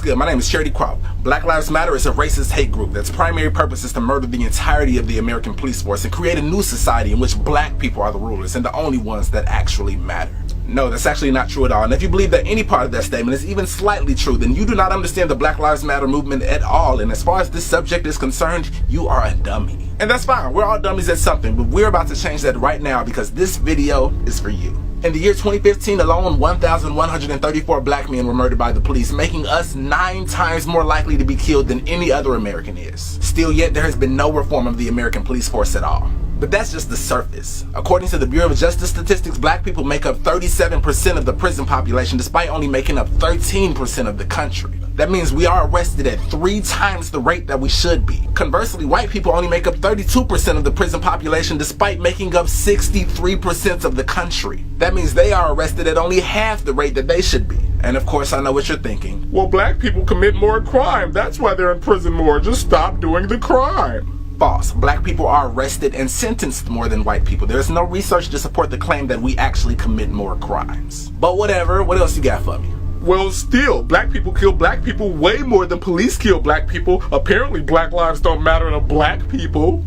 good? My name is Charity Croft. Black Lives Matter is a racist hate group that's primary purpose is to murder the entirety of the American police force and create a new society in which black people are the rulers and the only ones that actually matter. No, that's actually not true at all. And if you believe that any part of that statement is even slightly true, then you do not understand the Black Lives Matter movement at all. And as far as this subject is concerned, you are a dummy. And that's fine. We're all dummies at something, but we're about to change that right now because this video is for you. In the year 2015 alone, 1,134 black men were murdered by the police, making us 9 times more likely to be killed than any other American is. Still yet, there has been no reform of the American police force at all. But that's just the surface. According to the Bureau of Justice Statistics, black people make up 37% of the prison population, despite only making up 13% of the country. That means we are arrested at 3 times the rate that we should be. Conversely, white people only make up 32% of the prison population, despite making up 63% of the country. That means they are arrested at only half the rate that they should be. And of course, I know what you're thinking. Well, black people commit more crime. That's why they're in prison more. Just stop doing the crime. False. Black people are arrested and sentenced more than white people. There is no research to support the claim that we actually commit more crimes. But whatever, what else you got for me? Well, still, black people kill black people way more than police kill black people. Apparently, black lives don't matter to black people.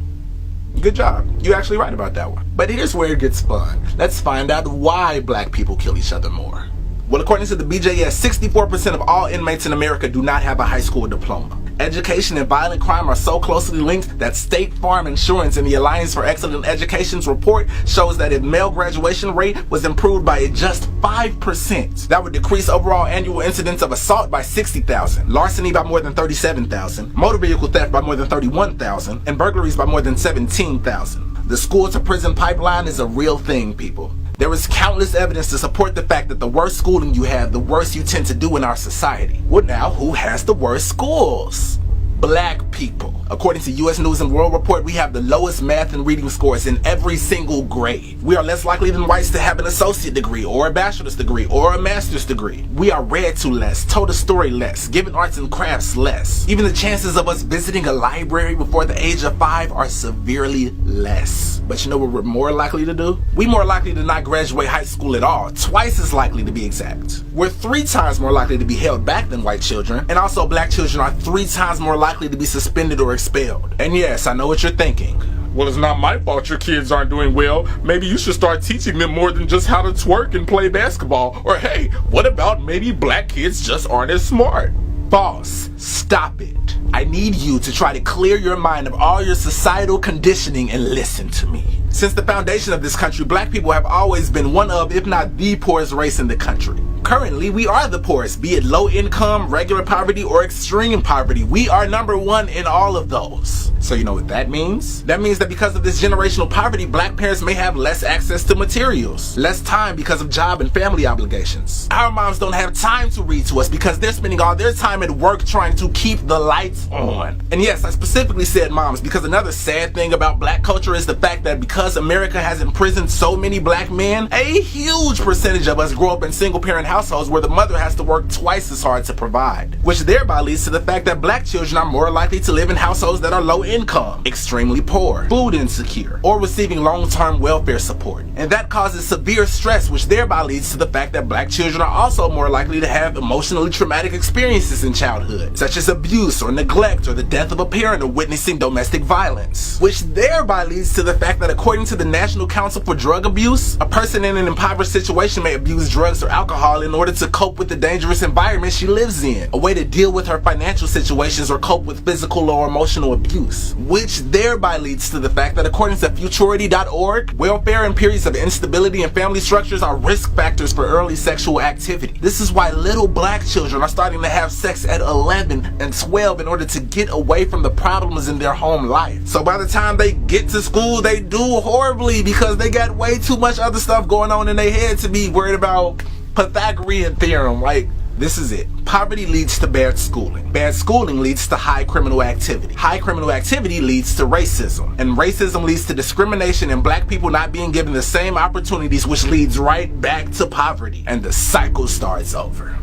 Good job. You're actually right about that one. But here's where it gets fun. Let's find out why black people kill each other more. Well, according to the BJS, 64% of all inmates in America do not have a high school diploma. Education and violent crime are so closely linked that State Farm Insurance and the Alliance for Excellent Education's report shows that if male graduation rate was improved by just 5%, that would decrease overall annual incidents of assault by 60,000, larceny by more than 37,000, motor vehicle theft by more than 31,000, and burglaries by more than 17,000. The school to prison pipeline is a real thing, people. There is countless evidence to support the fact that the worse schooling you have, the worse you tend to do in our society. Well, now, who has the worst schools? Black people. According to U.S. News and World Report, we have the lowest math and reading scores in every single grade. We are less likely than whites to have an associate degree or a bachelor's degree or a master's degree. We are read to less, told a story less, given arts and crafts less. Even the chances of us visiting a library before the age of 5 are severely less. But you know what we're more likely to do? We're more likely to not graduate high school at all, twice as likely to be exact. We're 3 times more likely to be held back than white children, and also black children are 3 times more likely to be suspended or expelled. And yes, I know what you're thinking. Well, it's not my fault your kids aren't doing well. Maybe you should start teaching them more than just how to twerk and play basketball. Or hey, what about maybe black kids just aren't as smart? False. Stop it. I need you to try to clear your mind of all your societal conditioning and listen to me. Since the foundation of this country, black people have always been one of, if not the poorest race in the country. Currently, we are the poorest, be it low income, regular poverty, or extreme poverty. We are number 1 in all of those. So you know what that means? That means that because of this generational poverty, black parents may have less access to materials, less time because of job and family obligations. Our moms don't have time to read to us because they're spending all their time at work trying to keep the lights on. And yes, I specifically said moms because another sad thing about black culture is the fact that because America has imprisoned so many black men, a huge percentage of us grow up in single parent households where the mother has to work twice as hard to provide, which thereby leads to the fact that black children are more likely to live in households that are low income, extremely poor, food insecure, or receiving long-term welfare support. And that causes severe stress, which thereby leads to the fact that black children are also more likely to have emotionally traumatic experiences in childhood, such as abuse or neglect or the death of a parent or witnessing domestic violence, which thereby leads to the fact that according to the National Council for Drug Abuse, a person in an impoverished situation may abuse drugs or alcohol in order to cope with the dangerous environment she lives in, a way to deal with her financial situations or cope with physical or emotional abuse, which thereby leads to the fact that according to Futurity.org, welfare and periods of instability in family structures are risk factors for early sexual activity. This is why little black children are starting to have sex at 11 and 12 in order to get away from the problems in their home life. So by the time they get to school, they do horribly because they got way too much other stuff going on in their head to be worried about Pythagorean theorem. Like, this is it. Poverty leads to bad schooling. Bad schooling leads to high criminal activity. High criminal activity leads to racism. And racism leads to discrimination and black people not being given the same opportunities, which leads right back to poverty. And the cycle starts over.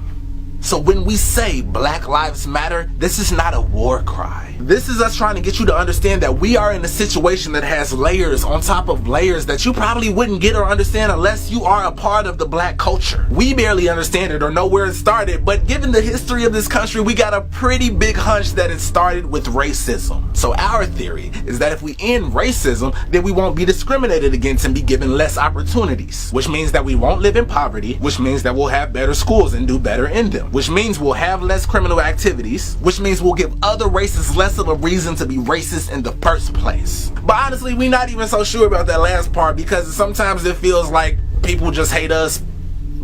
So when we say Black Lives Matter, this is not a war cry. This is us trying to get you to understand that we are in a situation that has layers on top of layers that you probably wouldn't get or understand unless you are a part of the black culture. We barely understand it or know where it started, but given the history of this country, we got a pretty big hunch that it started with racism. So our theory is that if we end racism, then we won't be discriminated against and be given less opportunities, which means that we won't live in poverty, which means that we'll have better schools and do better in them, which means we'll have less criminal activities, which means we'll give other races less of a reason to be racist in the first place. But honestly, we're not even so sure about that last part because sometimes it feels like people just hate us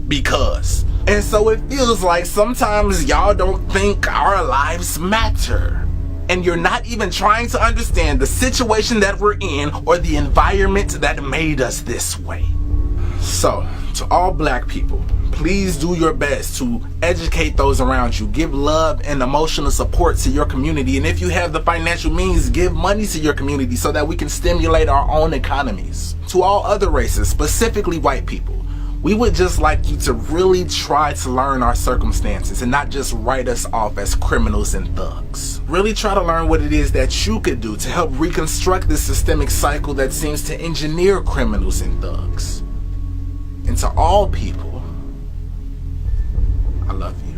because. And so it feels like sometimes y'all don't think our lives matter. And you're not even trying to understand the situation that we're in or the environment that made us this way. So, to all black people, please do your best to educate those around you. Give love and emotional support to your community. And if you have the financial means, give money to your community so that we can stimulate our own economies. To all other races, specifically white people, we would just like you to really try to learn our circumstances and not just write us off as criminals and thugs. Really try to learn what it is that you could do to help reconstruct this systemic cycle that seems to engineer criminals and thugs. And to all people, I love you.